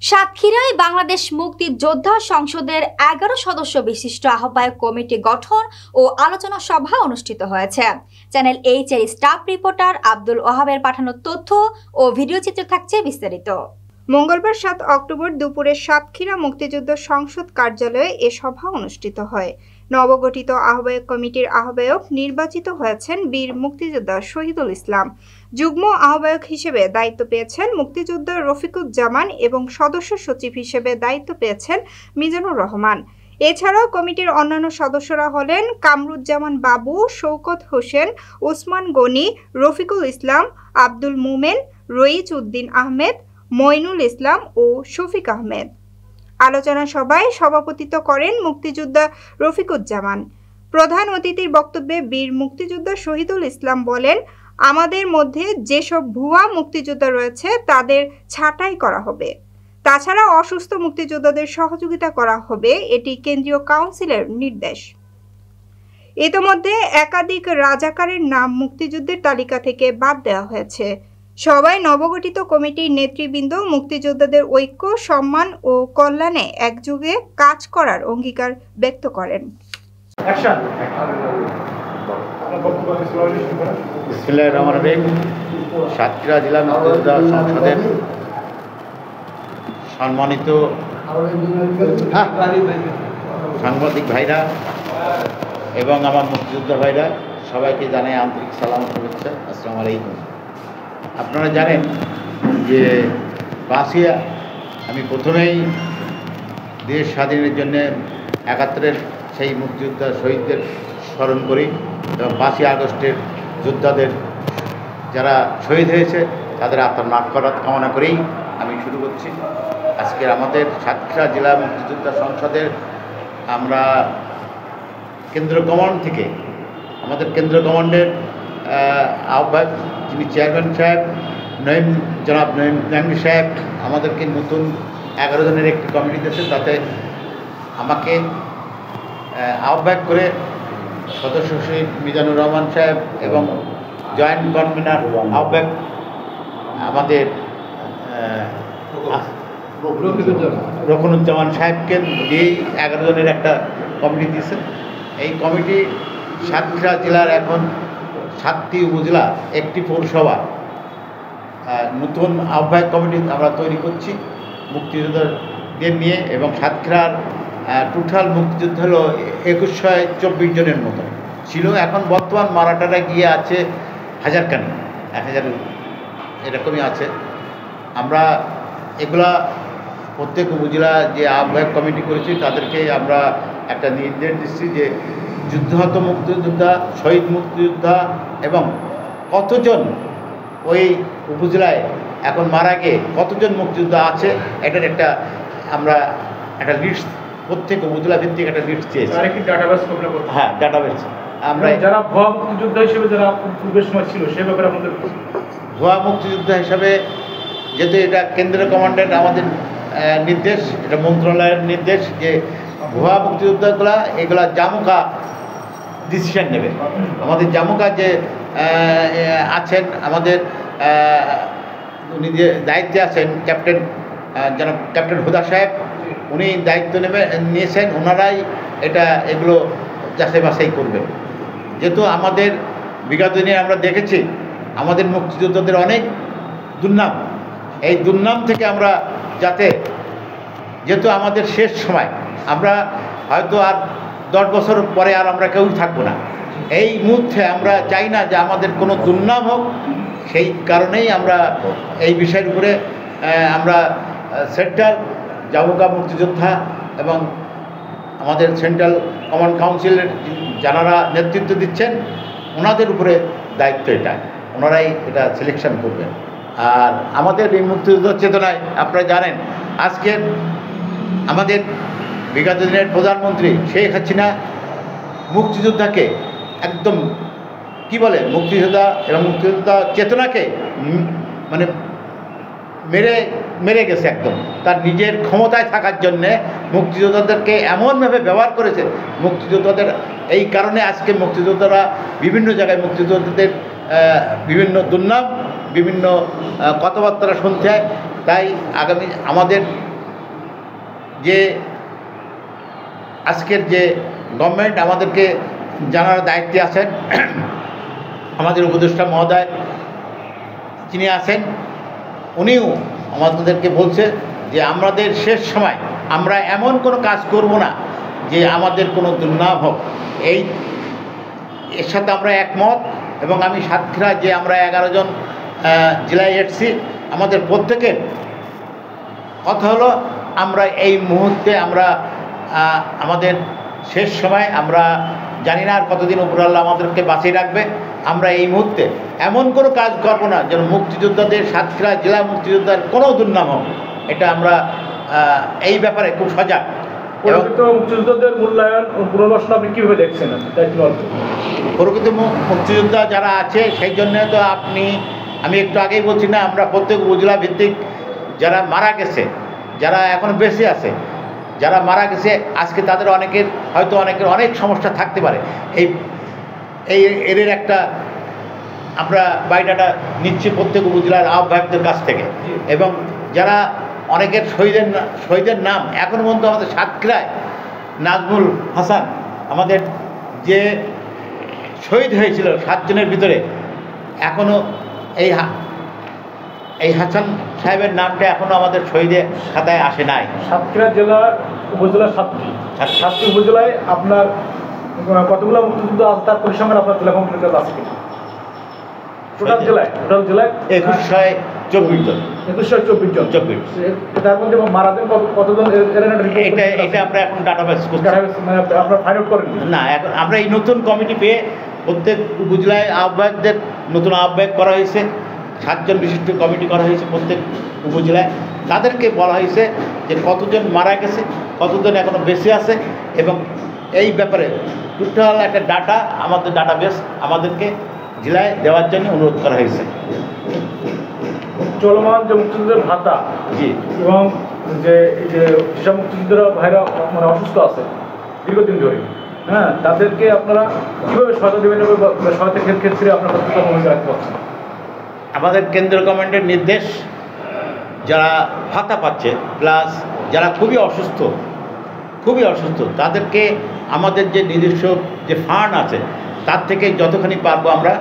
সাতক্ষীরায় বাংলাদেশ মুক্তিযোদ্ধা সংসদের ১১ সদস্য বিশিষ্ট আহ্বায়ক কমিটি গঠন ও আলোচনা সভা অনুষ্ঠিত হয়েছে। চ্যানেল এইচ এর স্টাফ রিপোর্টার আব্দুল ওহাবের পাঠানো তথ্য ও ভিডিও চিত্র থাকছে বিস্তারিত। মঙ্গলবার ৭ অক্টোবর দুপুরে সাতক্ষীরা মুক্তিযুদ্ধ সংসদ কার্যালয়ে এ সভা অনুষ্ঠিত হয়। নবগঠিত আহ্বায়ক কমিটির আহ্বায়ক নির্বাচিত হয়েছেন বীর মুক্তিযোদ্ধা শহীদুল ইসলাম। যুগ্ম আহ্বায়ক হিসেবে দায়িত্ব পেয়েছেন মুক্তিযোদ্ধা রফিকুজ্জামান এবং সদস্য সচিব হিসেবে দায়িত্ব পেয়েছেন মিজানুর রহমান। এছাড়াও কমিটির অন্যান্য সদস্যরা হলেন কামরুজ্জামান বাবু, শওকত হোসেন, ওসমান গনি, রফিকুল ইসলাম, আব্দুল মোমেন, রইচ উদ্দিন আহমেদ, মইনুল ইসলাম ও শফিক আহমেদ। আলোচনা সভায় সভাপতিত্ব করেন মুক্তিযোদ্ধা রফিকুজ্জামান। প্রধান অতিথির বক্তব্যে বীর মুক্তিযোদ্ধা শহীদুল ইসলাম বলেন, আমাদের মধ্যে যেসব ভুয়া মুক্তিযোদ্ধা রয়েছে তাদের ছাঁটাই করা হবে। তাছাড়া অসুস্থ মুক্তিযোদ্ধাদের সহযোগিতা করা হবে, এটি কেন্দ্রীয় কাউন্সিলের নির্দেশ। ইতোমধ্যে একাধিক রাজাকারের নাম মুক্তিযুদ্ধের তালিকা থেকে বাদ দেওয়া হয়েছে। সবাই নবগঠিত কমিটির নেতৃবৃন্দ মুক্তিযোদ্ধাদের ঐক্য, সম্মান ও কল্যাণে একযোগে কাজ করার অঙ্গীকার ব্যক্ত করেন। সাতক্ষীরা জেলা মুক্তিযোদ্ধা সংসদের সম্মানিত সাংবাদিক ভাইরা এবং আমার মুক্তিযোদ্ধা ভাইরা, সবাইকে জানাই আন্তরিক সালাম ও শুভেচ্ছা। আসসালামু আলাইকুম। আপনারা জানেন যে ৫ই আমি প্রথমেই দেশ স্বাধীনের জন্য ৭১-এর সেই মুক্তিযোদ্ধা শহীদদের স্মরণ করি এবং ৫ই আগস্টের যোদ্ধাদের যারা শহীদ হয়েছে তাদের আত্মার মাগফিরাত কামনা করেই আমি শুরু করছি। আজকের আমাদের সাতক্ষীরা জেলা মুক্তিযোদ্ধা সংসদের আমরা কেন্দ্র কমান্ড থেকে আমাদের কেন্দ্র কমান্ডের আহ্বায়ক যিনি চেয়ারম্যান সাহেব জনাব নঈম জাহাঙ্গীর সাহেব আমাদেরকে নতুন ১১ জনের একটি কমিটি দিয়েছেন। তাতে আমাকে আহ্বায়ক করে সদস্য সচিব মিজানুর রহমান সাহেব এবং জয়েন্ট কনভেনার আহ্বায়ক আমাদের রকুনুজ্জামান সাহেবকে দিয়েই ১১ জনের একটা কমিটি দিয়েছেন। এই কমিটি সাতক্ষীরা জেলার এখন ৭টি উপজেলা, একটি পৌরসভা নতুন আহ্বায়ক কমিটি আমরা তৈরি করছি মুক্তিযোদ্ধাদের নিয়ে, এবং সাতক্ষীরার টোটাল মুক্তিযোদ্ধা হলো ২১২৪ জনের মতো ছিল। এখন বর্তমান মারাঠারা গিয়ে আছে ১,০০০ ১,০০০ এরকমই আছে। আমরা এগুলা প্রত্যেক উপজেলা যে আহ্বায়ক কমিটি করেছি তাদেরকে আমরা একটা নির্দেশ দিচ্ছি যে যুদ্ধাহত মুক্তিযোদ্ধা, শহীদ মুক্তিযোদ্ধা এবং কতজন ওই উপজেলায় এখন মারা গিয়ে কতজন মুক্তিযোদ্ধা আছে এটার একটা আমরা একটা লিস্ট প্রত্যেক উপজেলা ভিত্তিক একটা লিস্ট চেয়েছি। হ্যাঁ, ডাটাবেস। আমরা যারা ভুয়া মুক্তিযোদ্ধা হিসেবে যারা পূর্বের সময় ছিল সে ব্যাপারে আমাদের ভুয়া মুক্তিযোদ্ধা হিসাবে, যেহেতু এটা কেন্দ্রীয় কমান্ডের আমাদের নির্দেশ, এটা মন্ত্রণালয়ের নির্দেশ যে ভুয়া মুক্তিযোদ্ধাগুলা এগুলা জামুকা ডিসিশন নেবে। আমাদের জামুকা যে আছেন আমাদের উনি যে দায়িত্বে আছেন ক্যাপ্টেন হুদা সাহেব, উনি দায়িত্ব নিয়েছেন। ওনারাই এগুলো যাচাই বাছাই করবেন। যেহেতু আমাদের বিগত দিনে আমরা দেখেছি আমাদের মুক্তিযোদ্ধাদের অনেক দুর্নাম, এই দুর্নাম থেকে আমরা যেহেতু আমাদের শেষ সময়, আমরা হয়তো আর 10 বছর পরে আর আমরা কেউই থাকবো না, এই মুহূর্তে আমরা চাই না যে আমাদের কোনো দুর্নাম হোক। সেই কারণেই আমরা এই বিষয়ের উপরে আমরা সেন্ট্রাল জামুকা মুক্তিযোদ্ধা এবং আমাদের সেন্ট্রাল কমান্ড কাউন্সিলের যারা নেতৃত্ব দিচ্ছেন ওনাদের উপরে দায়িত্ব, ওনারাই এটা সিলেকশন করবেন। আর আমাদের এই মুক্তিযুদ্ধ চেতনায় আপনারা জানেন আজকে আমাদের বিগত দিনের প্রধানমন্ত্রী শেখ হাসিনা মুক্তিযোদ্ধাকে একদম মুক্তিযোদ্ধা এবং মুক্তিযোদ্ধা চেতনাকে মানে মেরে গেছে একদম। তার নিজের ক্ষমতায় থাকার জন্যে মুক্তিযোদ্ধাদেরকে এমনভাবে ব্যবহার করেছে। মুক্তিযোদ্ধাদের এই কারণে আজকে মুক্তিযোদ্ধারা বিভিন্ন জায়গায় মুক্তিযোদ্ধাদের বিভিন্ন দুর্নাম, বিভিন্ন কথাবার্তা শুনতে হয়। তাই আমাদের যে আজকের যে গভর্নমেন্ট আমাদেরকে জানার দায়িত্বে আছেন, আমাদের উপদেষ্টা মহোদয় যিনি আছেন উনিও আমাদেরকে বলছে যে আমাদের শেষ সময় আমরা এমন কোনো কাজ করব না যে আমাদের কোনো দুর্নাম হোক। এর সাথে আমরা একমত। এবং আমি সাতক্ষীরা যে আমরা 11 জন জেলায় এসেছি, আমাদের প্রত্যেকের কথা হলো আমরা এই মুহূর্তে আমরা আমাদের শেষ সময় আমরা জানি না আর কতদিন উপরাল্লাহ আমাদেরকে বাঁচিয়ে রাখবে। আমরা এই মুহূর্তে এমন কোনো কাজ করব না যেন মুক্তিযোদ্ধাদের, সাতক্ষীরা জেলা মুক্তিযোদ্ধার কোনো দুর্নাম হোক। এটা আমরা এই ব্যাপারে খুব সজাগ। মুক্তিযোদ্ধাদের মূল্যায়ন ও পুনর্বাসন আপনি কীভাবে দেখছেন? প্রকৃত মুক্তিযোদ্ধা যারা আছে সেই জন্য তো আমি একটু আগেই বলছি না, আমরা প্রত্যেক উপজেলা ভিত্তিক যারা মারা গেছে, যারা এখন বেঁচে আছে, যারা মারা গেছে আজকে তাদের অনেকের অনেক সমস্যা থাকতে পারে। এর একটা আমরা বায়োডাটা নিচ্ছি প্রত্যেক উপজেলার আহ্বায়কদের কাছ থেকে। এবং যারা অনেকের শহীদের নাম এখন পর্যন্ত আমাদের সাতক্ষীরায় নাজমুল হাসান আমাদের যে শহীদ হয়েছিল 7 জনের ভিতরে, এখনও এই হাসান সাহেবের নামটা এখনও আমাদের শহীদের খাতায় আসে নাই। সাতক্ষীরা জেলার উপজেলা 7টি উপজেলায় আপনার কতগুলো মুক্তিযুদ্ধ আছে তার পরিসংখ্যান আপনার জেলা কমিটির কাছে আছে? টোটাল জেলায় 2124 জন। 2124 জন। তার মধ্যে মারা যান কতজন? এটা আমরা এখন ডাটাবেস আপনার ফাইন্ড আউট করেন না। এখন আমরা এই নতুন কমিটি পেয়ে প্রত্যেক উপজেলায় আহ্বায়কদের নতুন আহ্বায়ক করা হয়েছে, 7 জন বিশিষ্ট কমিটি করা হয়েছে প্রত্যেক উপজেলায়। তাদেরকে বলা হয়েছে যে কতজন মারা গেছে, কতজন এখনও বেঁচে আছে, এবং এই ব্যাপারে টোটাল একটা ডাটা আমাদের ডাটাবেস আমাদেরকে জেলায় দেওয়ার জন্য অনুরোধ করা হয়েছে। চলমান যে মুক্তিযুদ্ধের ভাতা এবং যেসব মুক্তিযুদ্ধরা ভাইরা অসুস্থ আছে দীর্ঘদিন ধরে, তাদেরকে আপনারা কীভাবে সহায়তা দেবেন এবং সহায়তার ক্ষেত্রে আপনার ভূমিকা রাখতে পারছেন? আমাদের কেন্দ্রীয় গভর্নমেন্টের নির্দেশ, যারা ভাতা পাচ্ছে প্লাস যারা খুবই অসুস্থ তাদেরকে আমাদের যে নিজস্ব যে ফান্ড আছে তার থেকে যতখানি পারবো আমরা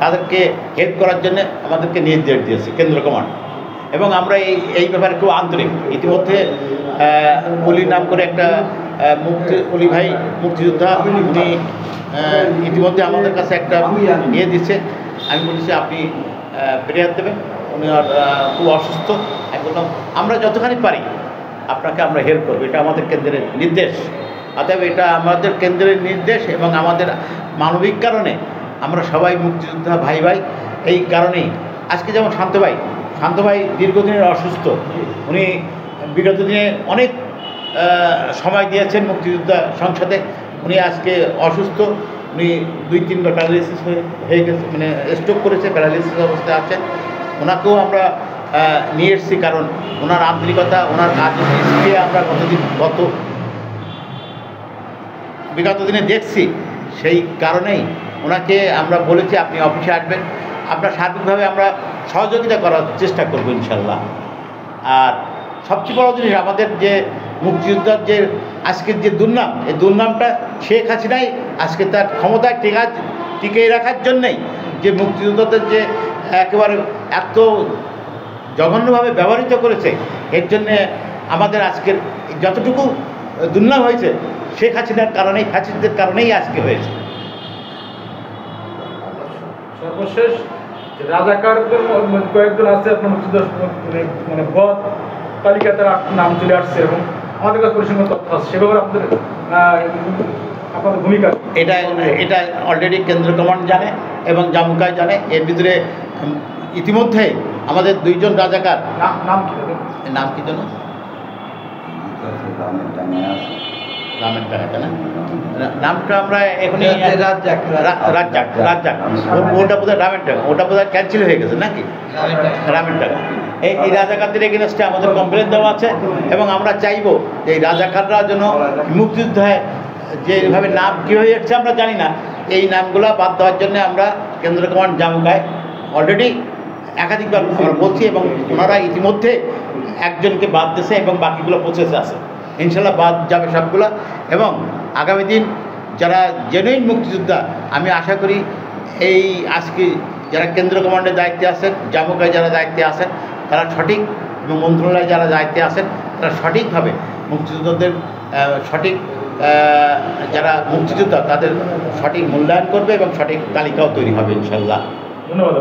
তাদেরকে হেল্প করার জন্য আমাদেরকে নির্দেশ দিয়েছে কেন্দ্র কমান্ড। এবং আমরা এই ব্যাপারে খুব আন্তরিক। ইতিমধ্যে অলি নাম করে একটা অলি ভাই মুক্তিযোদ্ধা, উনি ইতিমধ্যে আমাদের কাছে একটা নিয়ে দিচ্ছে। আমি বলেছি আপনি ফেরিয়াদ দেবেন, উনি আর খুব অসুস্থ। আমি বললাম আমরা যতখানি পারি আপনাকে আমরা হেল্প করবো, এটা আমাদের কেন্দ্রের নির্দেশ। অতএব এটা আমাদের কেন্দ্রের নির্দেশ এবং আমাদের মানবিক কারণে আমরা সবাই মুক্তিযোদ্ধা ভাই এই কারণেই আজকে যেমন শান্ত ভাই দীর্ঘদিনের অসুস্থ, উনি বিগত দিনে অনেক সময় দিয়েছেন মুক্তিযোদ্ধা সংসদে। উনি আজকে অসুস্থ, উনি 2-3 বার প্যারালাইসিস হয়ে গেছে, মানে স্ট্রোক করেছে, প্যারালাইসিস অবস্থায় আছেন। ওনাকেও আমরা নিয়ে এসেছি কারণ ওনার আন্তরিকতা, ওনার কাজ স্কিলে আমরা বিগত দিনে দেখছি, সেই কারণেই ওনাকে আমরা বলেছি আপনি অফিসে আসবেন, আপনার সার্বিকভাবে আমরা সহযোগিতা করার চেষ্টা করব ইনশাল্লাহ। আর সবচেয়ে বড় জিনিস আমাদের যে মুক্তিযোদ্ধার যে আজকের যে দুর্নাম, এই দুর্নামটা শেখ হাসিনাই আজকে তার ক্ষমতায় টিকিয়ে রাখার জন্যেই যে মুক্তিযোদ্ধাদের যে একেবারে এত জঘন্যভাবে ব্যবহৃত করেছে, এর জন্যে আমাদের আজকের যতটুকু দুর্নাম হয়েছে শেখ হাসিনার কারণেই, ফ্যাসিস্টদের কারণেই আজকে হয়েছে। সর্বশেষ রাজাকারদের কয়েকজন আছে আপনার মুক্তিযোদ্ধা মানে পদ তালিকায় তার নাম চলে আসছে এবং আমাদের কাছে পরিসংখ্যান তথ্য আছে, সে ব্যাপারে আপনাদের ভূমিকা? এটা অলরেডি কেন্দ্র কমান্ড জানে এবং জামুকায় জানে। এর ভিতরে ইতিমধ্যে আমাদের 2 জন রাজাকার, নাম কি জন্য রামের টাকাটা না, নামটা আমরা এখনই রাজ্জাক, ওটা বোধহয় রামের টাকা, ওটা বোধহয় ক্যান্সেল হয়ে গেছে নাকি রামের টাকা। এই রাজাকারদের এগেনস্টে আমাদের কমপ্লেন দেওয়া আছে এবং আমরা চাইব যে এই রাজাকাররা যেন মুক্তিযুদ্ধে যেভাবে নাম কী হয়ে যাচ্ছে আমরা জানি না, এই নামগুলো বাদ দেওয়ার জন্য আমরা কেন্দ্র কমান্ড জামুকায় অলরেডি একাধিকবার বলছি এবং ওনারা ইতিমধ্যে একজনকে বাদ দিয়েছে এবং বাকিগুলো প্রসেসে আছে। ইনশাল্লাহ বাদ যাবে সবগুলা। এবং আগামী দিন যারা জেনুইন মুক্তিযোদ্ধা, আমি আশা করি এই আজকে যারা কেন্দ্র কমান্ডের দায়িত্বে আছেন, জামুকায় যারা দায়িত্বে আছেন, তারা সঠিক, এবং মন্ত্রণালয়ে যারা দায়িত্বে আছেন তারা সঠিকভাবে মুক্তিযোদ্ধাদের সঠিক যারা মুক্তিযোদ্ধা তাদের সঠিক মূল্যায়ন করবে এবং সঠিক তালিকাও তৈরি হবে ইনশাল্লাহ। ধন্যবাদ।